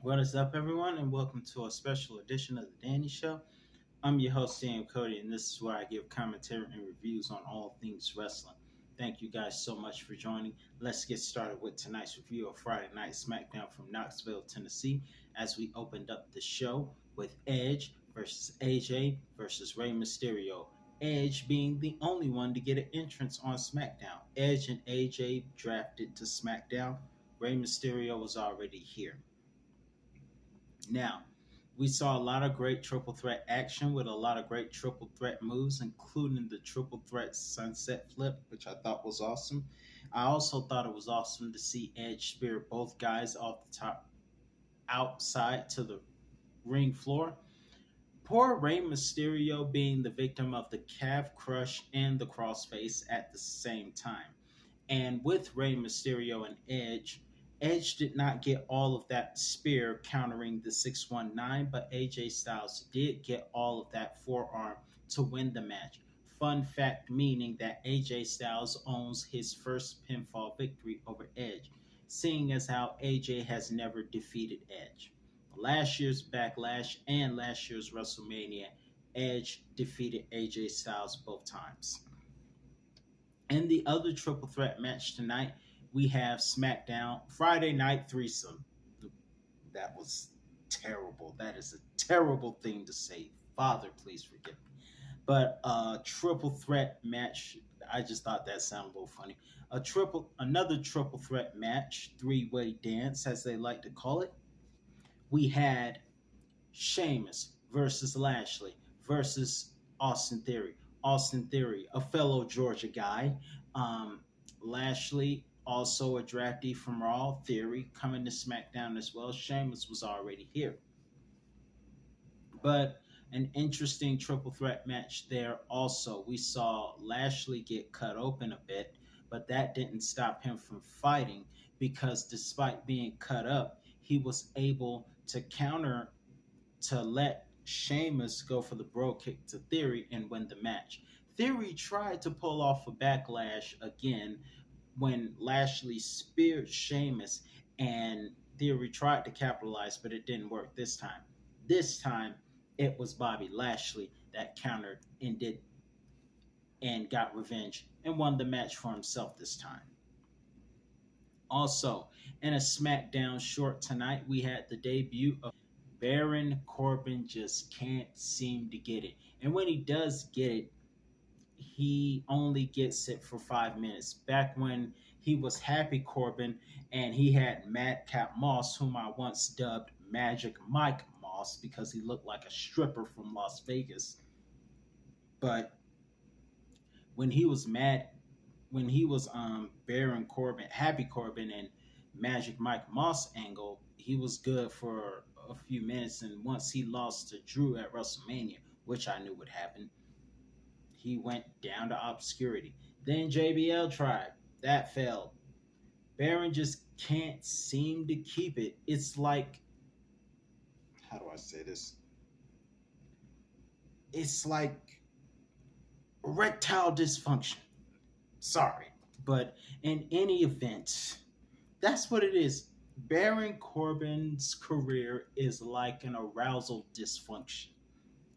What is up, everyone, and welcome to a special edition of The Danny Show. I'm your host, Sam Cody, and this is where I give commentary and reviews on all things wrestling. Thank you guys so much for joining. Let's get started with tonight's review of Friday Night Smackdown from Knoxville, Tennessee, as we opened up the show with Edge versus AJ versus Rey Mysterio. Edge being the only one to get an entrance on SmackDown. Edge and AJ drafted to SmackDown. Rey Mysterio was already here. Now, we saw a lot of great triple threat action with a lot of great triple threat moves, including the triple threat sunset flip, which I thought was awesome. I also thought it was awesome to see Edge spear both guys off the top outside to the ring floor. Poor Rey Mysterio being the victim of the calf crush and the crossface at the same time. And with Rey Mysterio and Edge, Edge did not get all of that spear countering the 619, but AJ Styles did get all of that forearm to win the match. Fun fact meaning that AJ Styles owns his first pinfall victory over Edge, seeing as how AJ has never defeated Edge. Last year's Backlash and last year's WrestleMania, Edge defeated AJ Styles both times. In the other triple threat match tonight, we have SmackDown Friday Night Threesome. That was terrible. That is a terrible thing to say. Father, please forgive me. But triple threat match. I just thought that sounded a little funny. Another triple threat match, three-way dance, as they like to call it. We had Sheamus versus Lashley versus Austin Theory. Austin Theory, a fellow Georgia guy. Lashley, also a draftee from Raw. Theory coming to SmackDown as well. Sheamus was already here. But an interesting triple threat match there also. We saw Lashley get cut open a bit, but that didn't stop him from fighting because despite being cut up, he was able to counter to let Sheamus go for the bro kick to Theory and win the match. Theory tried to pull off a backlash again when Lashley speared Sheamus, and Theory tried to capitalize, but it didn't work this time. This time, it was Bobby Lashley that countered and got revenge and won the match for himself this time. Also, in a SmackDown short tonight, we had the debut of Baron Corbin just can't seem to get it. And when he does get it, he only gets it for 5 minutes. Back when he was Happy Corbin and he had Madcap Moss, whom I once dubbed Magic Mike Moss because he looked like a stripper from Las Vegas. But when he was Baron Corbin, Happy Corbin, and Magic Mike Moss angle, he was good for a few minutes. And once he lost to Drew at WrestleMania, which I knew would happen, he went down to obscurity. Then JBL tried. That failed. Baron just can't seem to keep it. It's like, how do I say this? It's like erectile dysfunction. Sorry. But in any event, that's what it is. Baron Corbin's career is like an arousal dysfunction.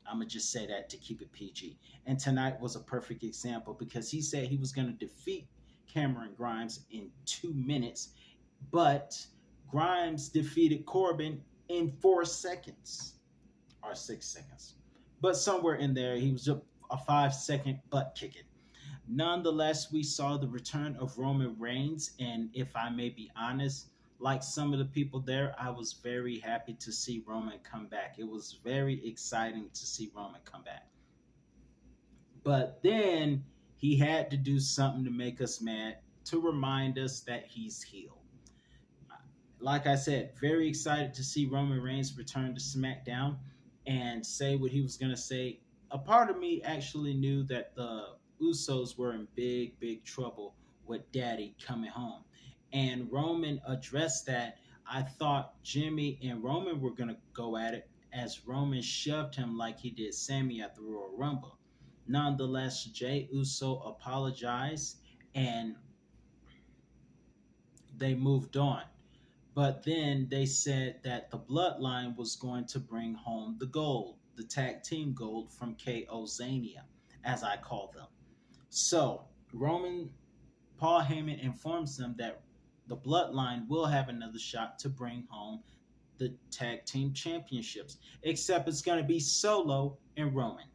I'm going to just say that to keep it PG. And tonight was a perfect example because he said he was going to defeat Cameron Grimes in 2 minutes, but Grimes defeated Corbin in 4 seconds or 6 seconds. But somewhere in there, he was a 5 second butt kicking. Nonetheless, we saw the return of Roman Reigns, and if I may be honest, like some of the people there, I was very happy to see Roman come back. It was very exciting to see Roman come back. But then he had to do something to make us mad, to remind us that he's healed. Like I said, very excited to see Roman Reigns return to SmackDown and say what he was going to say. A part of me actually knew that the Usos were in big, big trouble with Daddy coming home. And Roman addressed that. I thought Jimmy and Roman were going to go at it as Roman shoved him like he did Sammy at the Royal Rumble. Nonetheless, Jey Uso apologized and they moved on. But then they said that the bloodline was going to bring home the gold, the tag team gold from KO Zania, as I call them. So Roman Paul Heyman informs them that the bloodline will have another shot to bring home the tag team championships, except it's going to be Solo and Roman.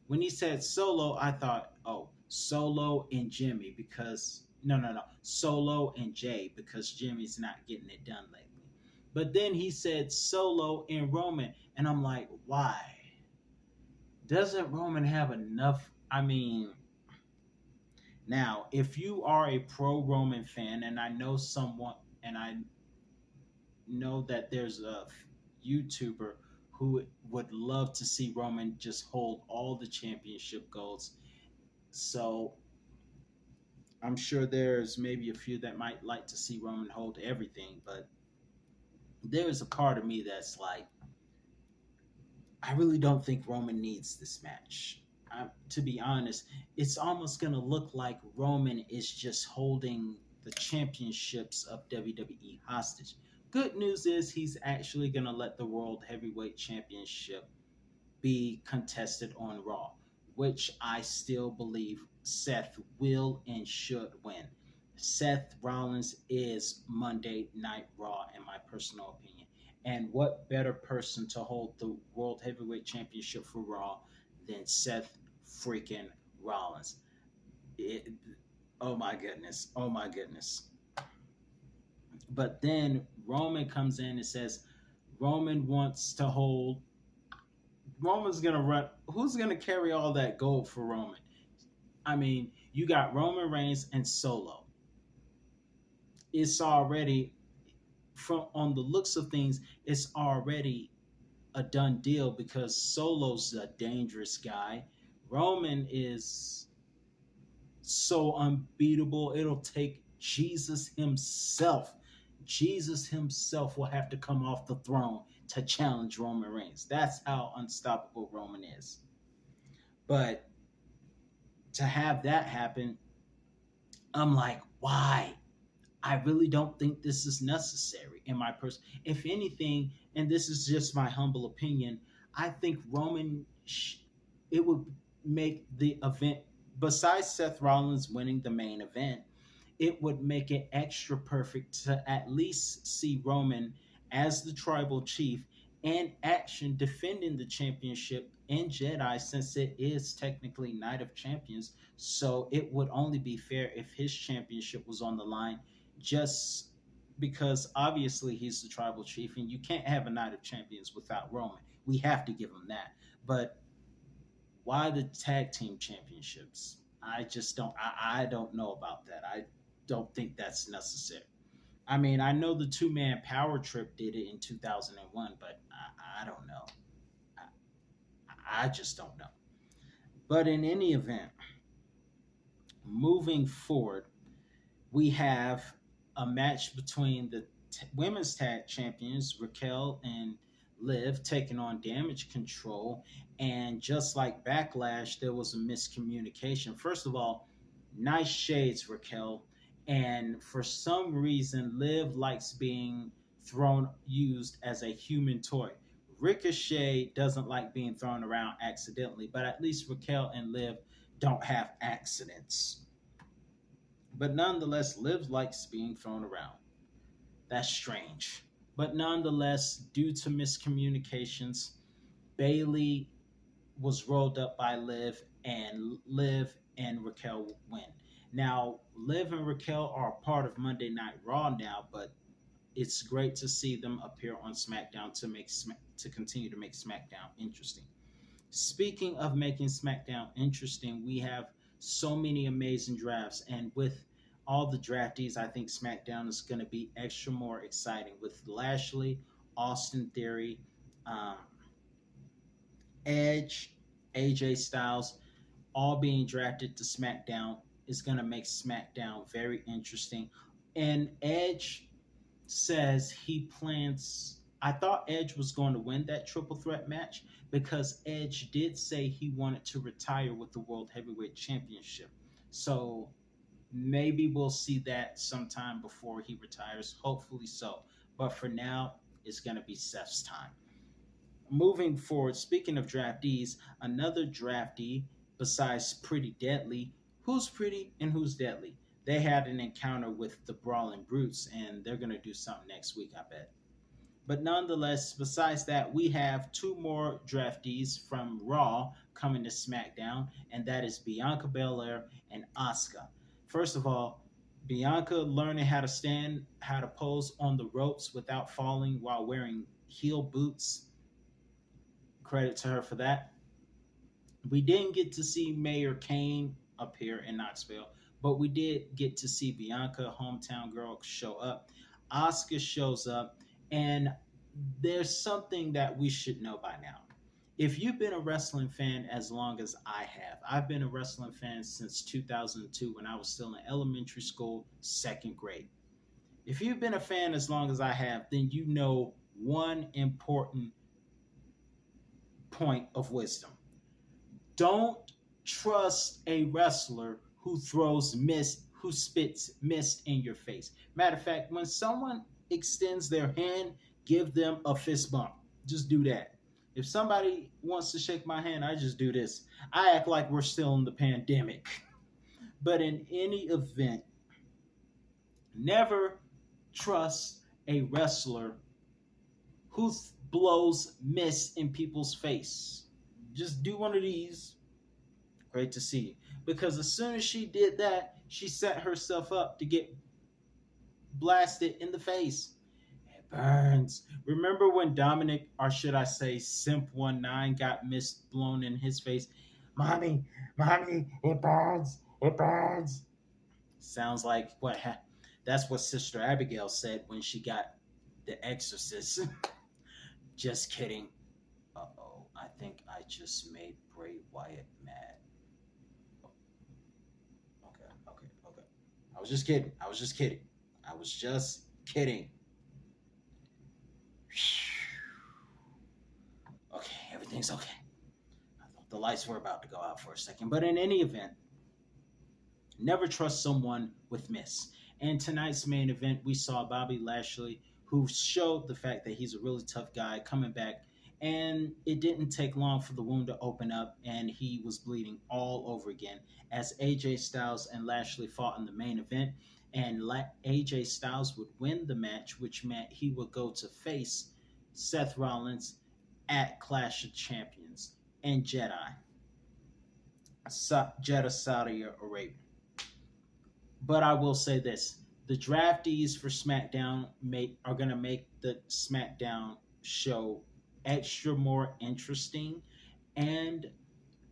When he said Solo, I thought, oh, Solo and Jimmy, because no, Solo and Jay, because Jimmy's not getting it done lately. But then he said Solo and Roman, and I'm like, why? Doesn't Roman have enough? I mean, now, if you are a pro Roman fan, and I know someone, and I know that there's a YouTuber who would love to see Roman just hold all the championship golds. So I'm sure there's maybe a few that might like to see Roman hold everything, but there's a part of me that's like, I really don't think Roman needs this match. To be honest, it's almost going to look like Roman is just holding the championships of WWE hostage. Good news is he's actually going to let the World Heavyweight Championship be contested on Raw, which I still believe Seth will and should win. Seth Rollins is Monday Night Raw, in my personal opinion. And what better person to hold the World Heavyweight Championship for Raw than Seth freaking Rollins? It, oh my goodness. Oh my goodness. But then Roman comes in and says Roman wants to hold. Roman's gonna run. Who's gonna carry all that gold for Roman? I mean, you got Roman Reigns and Solo. It's already from on the looks of things. It's already a done deal because Solo's a dangerous guy. Roman is so unbeatable. It'll take Jesus himself. Jesus himself will have to come off the throne to challenge Roman Reigns. That's how unstoppable Roman is. But to have that happen, I'm like, why? I really don't think this is necessary in my person. If anything, and this is just my humble opinion, I think it would make the event, besides Seth Rollins winning the main event, it would make it extra perfect to at least see Roman as the tribal chief and action defending the championship in Jedi, since it is technically Night of Champions. So it would only be fair if his championship was on the line, just because obviously he's the tribal chief and you can't have a Night of Champions without Roman. We have to give him that. But why the tag team championships? I just don't. I don't know about that. I don't think that's necessary. I mean, I know the two-man power trip did it in 2001, but I don't know. I just don't know. But in any event, moving forward, we have a match between the women's tag champions, Raquel and Liv, taking on Damage Control. And just like Backlash, there was a miscommunication. First of all, nice shades, Raquel. And for some reason, Liv likes being used as a human toy. Ricochet doesn't like being thrown around accidentally, but at least Raquel and Liv don't have accidents. But nonetheless, Liv likes being thrown around. That's strange. But nonetheless, due to miscommunications, Bailey was rolled up by Liv and Raquel win. Now, Liv and Raquel are part of Monday Night Raw now, but it's great to see them appear on SmackDown to continue to make SmackDown interesting. Speaking of making SmackDown interesting, we have so many amazing drafts, and with all the draftees, I think SmackDown is going to be extra more exciting with Lashley, Austin Theory, um, Edge, AJ Styles, all being drafted to SmackDown is going to make SmackDown very interesting. And Edge says he plans. I thought Edge was going to win that triple threat match because Edge did say he wanted to retire with the World Heavyweight Championship. So maybe we'll see that sometime before he retires. Hopefully so. But for now, it's going to be Seth's time. Moving forward, speaking of draftees, another draftee besides Pretty Deadly, who's pretty and who's deadly? They had an encounter with the Brawling Brutes, and they're going to do something next week, I bet. But nonetheless, besides that, we have two more draftees from Raw coming to SmackDown, and that is Bianca Belair and Asuka. First of all, Bianca learning how to stand, how to pose on the ropes without falling while wearing heel boots. Credit to her for that. We didn't get to see Mayor Kane up here in Knoxville, but we did get to see Bianca, hometown girl, show up. Asuka shows up, and there's something that we should know by now. If you've been a wrestling fan as long as I have, I've been a wrestling fan since 2002 when I was still in elementary school, second grade. If you've been a fan as long as I have, then you know one important point of wisdom. Don't trust a wrestler who throws mist, who spits mist in your face. Matter of fact, when someone extends their hand, give them a fist bump. Just do that. If somebody wants to shake my hand, I just do this. I act like we're still in the pandemic. But in any event, never trust a wrestler who blows mist in people's face. Just do one of these. Great to see you. Because as soon as she did that, she set herself up to get blasted in the face. It burns. Remember when Dominic, or should I say Simp19, got mist blown in his face? Mommy, it burns. It burns. Sounds like that's what Sister Abigail said when she got the exorcist. Just kidding. Uh-oh, I think I just made Bray Wyatt mad. Okay. I was just kidding. Okay, everything's okay. I thought the lights were about to go out for a second. But in any event, never trust someone with miss. And tonight's main event, we saw Bobby Lashley, who showed the fact that he's a really tough guy coming back. And it didn't take long for the wound to open up, and he was bleeding all over again as AJ Styles and Lashley fought in the main event. And AJ Styles would win the match, which meant he would go to face Seth Rollins at Clash of Champions in Jeddah, Saudi Arabia. But I will say this: the draftees for SmackDown are going to make the SmackDown show extra more interesting. And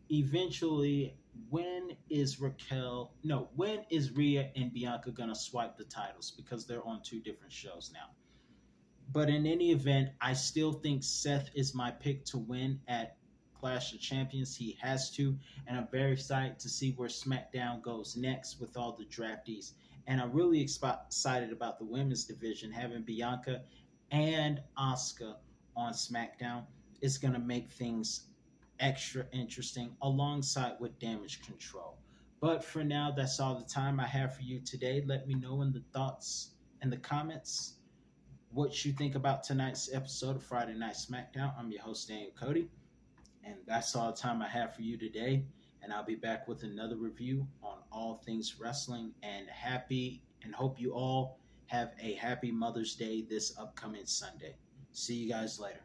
eventually, when is Rhea and Bianca going to swipe the titles? Because they're on two different shows now. But in any event, I still think Seth is my pick to win at Clash of Champions. He has to, and I'm very excited to see where SmackDown goes next with all the draftees. And I'm really excited about the women's division, having Bianca and Asuka on SmackDown. It's going to make things extra interesting alongside with Damage Control. But for now, that's all the time I have for you today. Let me know in the thoughts and the comments what you think about tonight's episode of Friday Night SmackDown. I'm your host, Daniel Cody, and that's all the time I have for you today. And I'll be back with another review on all things wrestling. And hope you all have a happy Mother's Day this upcoming Sunday. See you guys later.